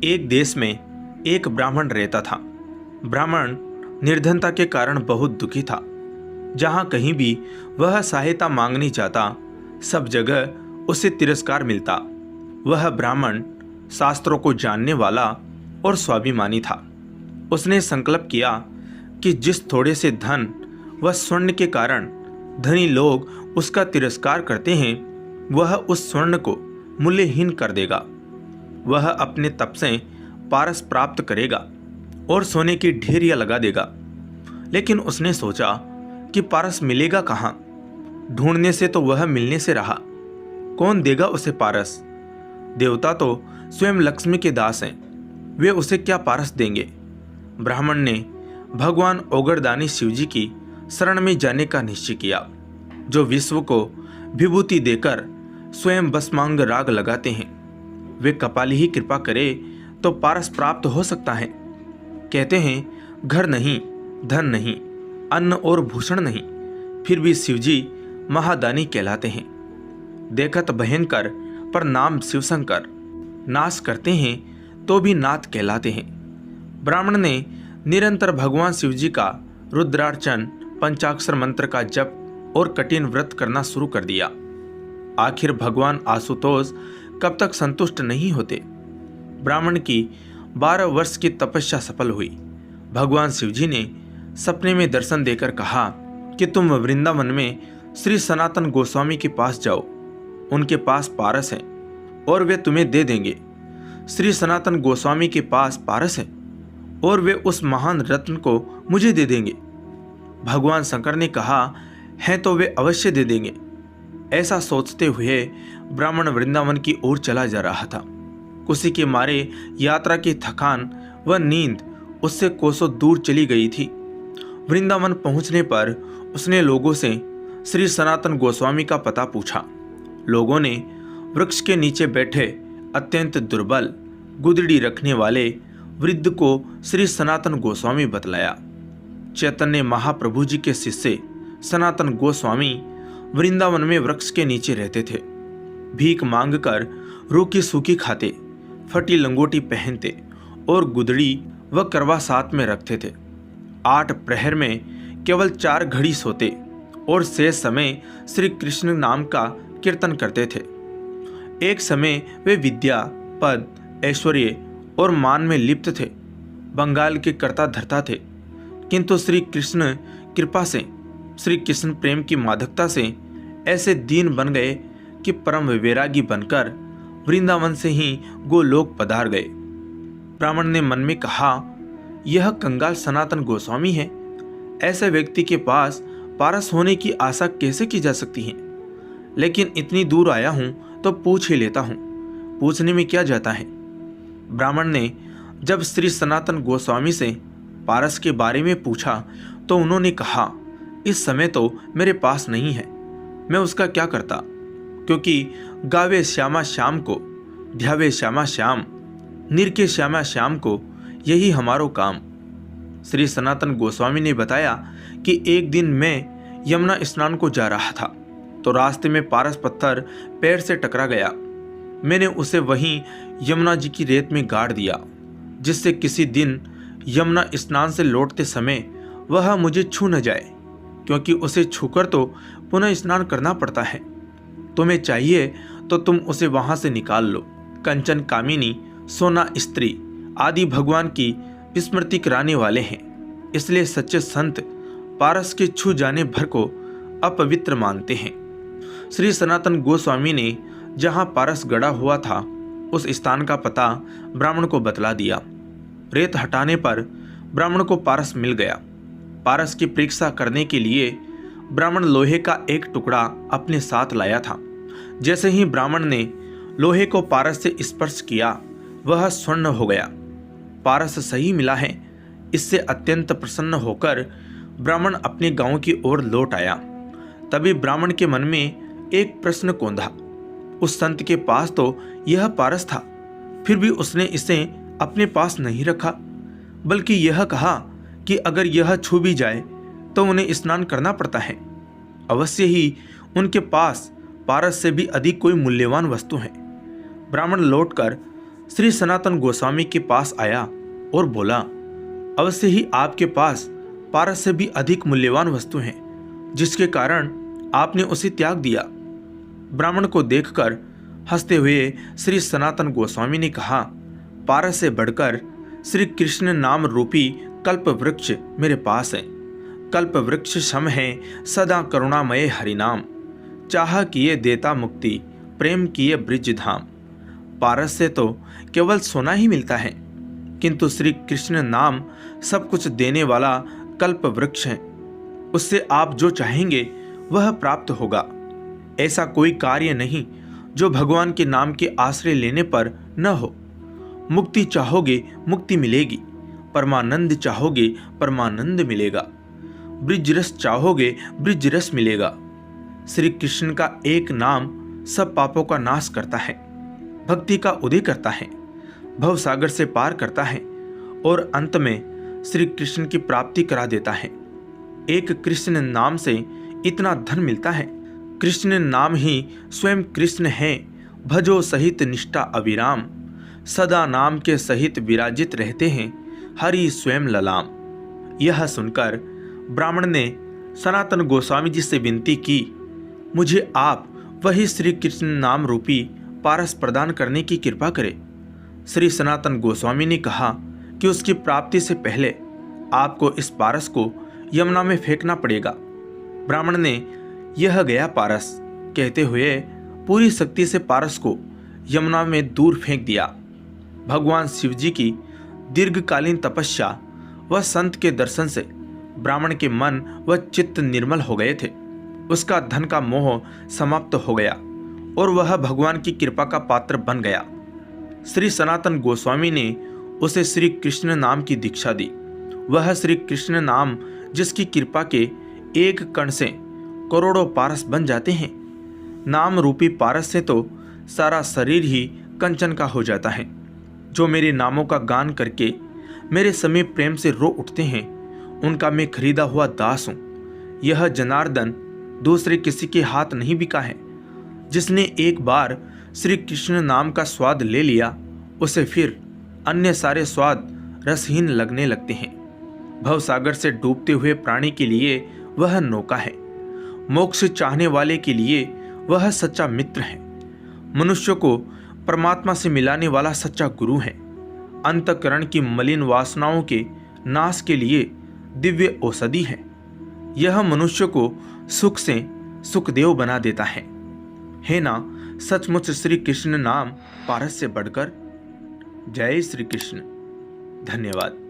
एक देश में एक ब्राह्मण रहता था। ब्राह्मण निर्धनता के कारण बहुत दुखी था। जहाँ कहीं भी वह सहायता मांगने जाता, सब जगह उसे तिरस्कार मिलता। वह ब्राह्मण शास्त्रों को जानने वाला और स्वाभिमानी था। उसने संकल्प किया कि जिस थोड़े से धन व स्वर्ण के कारण धनी लोग उसका तिरस्कार करते हैं, वह उस स्वर्ण को मूल्यहीन कर देगा। वह अपने तप से पारस प्राप्त करेगा और सोने की ढेरियां लगा देगा। लेकिन उसने सोचा कि पारस मिलेगा कहाँ? ढूंढने से तो वह मिलने से रहा। कौन देगा उसे पारस? देवता तो स्वयं लक्ष्मी के दास हैं, वे उसे क्या पारस देंगे? ब्राह्मण ने भगवान ओगरदानी शिवजी की शरण में जाने का निश्चय किया, जो विश्व को विभूति देकर स्वयं भस्मांग राग लगाते हैं। वे कपाली ही कृपा करे तो पारस प्राप्त हो सकता है। कहते हैं घर नहीं, धन नहीं, अन्न और भूषण नहीं, फिर भी शिवजी महादानी कहलाते हैं। देखत भयंकर पर नाम शिवशंकर, नाश करते हैं तो भी नाथ कहलाते हैं। ब्राह्मण ने निरंतर भगवान शिवजी का रुद्रार्चन, पंचाक्षर मंत्र का जप और कठिन व्रत करना शुरू कर दिया। आखिर भगवान आशुतोष कब तक संतुष्ट नहीं होते। ब्राह्मण की 12 वर्ष की तपस्या सफल हुई। भगवान शिवजी ने सपने में दर्शन देकर कहा कि तुम वृंदावन में श्री सनातन गोस्वामी के पास जाओ। उनके पास पारस है और वे तुम्हें दे देंगे। श्री सनातन गोस्वामी के पास पारस है और वे उस महान रत्न को मुझे दे देंगे। भगवान शंकर ने कहा है तो वे अवश्य दे देंगे। ऐसा सोचते हुए ब्राह्मण वृंदावन की ओर चला जा रहा था। खुशी के मारे यात्रा की थकान व नींद उससे कोसों दूर चली गई थी। वृंदावन पहुंचने पर उसने लोगों से श्री सनातन गोस्वामी का पता पूछा। लोगों ने वृक्ष के नीचे बैठे अत्यंत दुर्बल गुदड़ी रखने वाले वृद्ध को श्री सनातन गोस्वामी बतलाया। चैतन्य महाप्रभु जी के शिष्य सनातन गोस्वामी वृंदावन में वृक्ष के नीचे रहते थे। भीख मांगकर रूखी सूखी खाते, फटी लंगोटी पहनते और गुदड़ी व करवा साथ में रखते थे। 8 प्रहर में केवल 4 घड़ी सोते और शेष समय श्री कृष्ण नाम का कीर्तन करते थे। एक समय वे विद्या, पद, ऐश्वर्य और मान में लिप्त थे। बंगाल के कर्ता धर्ता थे, किंतु श्री कृष्ण कृपा से, श्री कृष्ण प्रेम की मादकता से ऐसे दीन बन गए कि परम वैरागी बनकर वृंदावन से ही गोलोक पधार गए। ब्राह्मण ने मन में कहा, यह कंगाल सनातन गोस्वामी है। ऐसे व्यक्ति के पास पारस होने की आशा कैसे की जा सकती है? लेकिन इतनी दूर आया हूं तो पूछ ही लेता हूं। पूछने में क्या जाता है? ब्राह्मण ने जब श्री सनातन गोस्वामी से पारस के बारे में पूछा तो उन्होंने कहा, इस समय तो मेरे पास नहीं है। मैं उसका क्या करता? क्योंकि गावे श्यामा श्याम को, ध्यावे श्यामा श्याम, निरके श्यामा श्याम को, यही हमारो काम। श्री सनातन गोस्वामी ने बताया कि एक दिन मैं यमुना स्नान को जा रहा था तो रास्ते में पारस पत्थर पैर से टकरा गया। मैंने उसे वहीं यमुना जी की रेत में गाड़ दिया, जिससे किसी दिन यमुना स्नान से लौटते समय वह मुझे छू न जाए, क्योंकि उसे छूकर तो पुनः स्नान करना पड़ता है। तुम्हें चाहिए तो तुम उसे वहां से निकाल लो। कंचन कामिनी, सोना स्त्री आदि भगवान की स्मृति कराने वाले हैं, इसलिए सच्चे संत पारस के छू जाने भर को अपवित्र मानते हैं। श्री सनातन गोस्वामी ने जहां पारस गड़ा हुआ था उस स्थान का पता ब्राह्मण को बतला दिया। रेत हटाने पर ब्राह्मण को पारस मिल गया। पारस की परीक्षा करने के लिए ब्राह्मण लोहे का एक टुकड़ा अपने साथ लाया था। जैसे ही ब्राह्मण ने लोहे को पारस से स्पर्श किया, वह स्वर्ण हो गया। पारस सही मिला है, इससे अत्यंत प्रसन्न होकर ब्राह्मण अपने गांव की ओर लौट आया। तभी ब्राह्मण के मन में एक प्रश्न कौंधा। उस संत के पास तो यह पारस था, फिर भी उसने इसे अपने पास नहीं रखा, बल्कि यह कहा कि अगर यह छू भी जाए तो उन्हें स्नान करना पड़ता है। अवश्य ही उनके पास पारस से भी अधिक कोई मूल्यवान वस्तु है। ब्राह्मण लौटकर श्री सनातन गोस्वामी के पास आया और बोला, अवश्य ही आपके पास पारस से भी अधिक मूल्यवान वस्तु हैं, जिसके कारण आपने उसे त्याग दिया। ब्राह्मण को देखकर हंसते हुए श्री सनातन गोस्वामी ने कहा, पारस से बढ़कर श्री कृष्ण नाम रूपी कल्प वृक्ष मेरे पास है। कल्प वृक्ष सम है सदा करुणामय हरिनाम, चाह किए देता मुक्ति प्रेम किए ब्रिज धाम। पारस से तो केवल सोना ही मिलता है, किंतु श्री कृष्ण नाम सब कुछ देने वाला कल्प वृक्ष है। उससे आप जो चाहेंगे वह प्राप्त होगा। ऐसा कोई कार्य नहीं जो भगवान के नाम के आश्रय लेने पर न हो। मुक्ति चाहोगे मुक्ति मिलेगी, परमानंद चाहोगे परमानंद मिलेगा, ब्रिज रस चाहोगे ब्रिज रस मिलेगा। श्री कृष्ण का एक नाम सब पापों का नाश करता है, भक्ति का उदय करता है, भव सागर से पार करता है और अंत में श्री कृष्ण की प्राप्ति करा देता है। एक कृष्ण नाम से इतना धन मिलता है। कृष्ण नाम ही स्वयं कृष्ण है, भजो सहित निष्ठा अविराम। सदा नाम के सहित विराजित रहते हैं हरि स्वयं ललाम। यह सुनकर ब्राह्मण ने सनातन गोस्वामी जी से विनती की, मुझे आप वही श्री कृष्ण नाम रूपी पारस प्रदान करने की कृपा करें। श्री सनातन गोस्वामी ने कहा कि उसकी प्राप्ति से पहले आपको इस पारस को यमुना में फेंकना पड़ेगा। ब्राह्मण ने यह गया पारस कहते हुए पूरी शक्ति से पारस को यमुना में दूर फेंक दिया। भगवान शिवजी की दीर्घकालीन तपस्या व संत के दर्शन से ब्राह्मण के मन व चित्त निर्मल हो गए थे। उसका धन का मोह समाप्त हो गया और वह भगवान की कृपा का पात्र बन गया। श्री सनातन गोस्वामी ने उसे श्री कृष्ण नाम की दीक्षा दी। वह श्री कृष्ण नाम जिसकी कृपा के एक कण से करोड़ों पारस बन जाते हैं। नाम रूपी पारस से तो सारा शरीर ही कंचन का हो जाता है। जो मेरे नामों का गान करके मेरे समीप प्रेम से रो उठते हैं, उनका मैं खरीदा हुआ दास हूँ। यह जनार्दन दूसरे किसी के हाथ नहीं बिका है। जिसने एक बार श्री कृष्ण नाम का स्वाद ले लिया, उसे फिर अन्य सारे स्वाद रसहीन लगने लगते हैं। भवसागर से डूबते हुए प्राणी के लिए वह नौका है। मोक्ष चाहने वाले के लिए वह सच्चा मित्र है। मनुष्य को परमात्मा से मिलाने वाला सच्चा गुरु है। अंतःकरण की मलिन वासनाओं के नाश के लिए दिव्य औषधि है। यह मनुष्य को सुख से सुखदेव बना देता है। है ना सचमुच श्री कृष्ण नाम पारस से बढ़कर। जय श्री कृष्ण। धन्यवाद।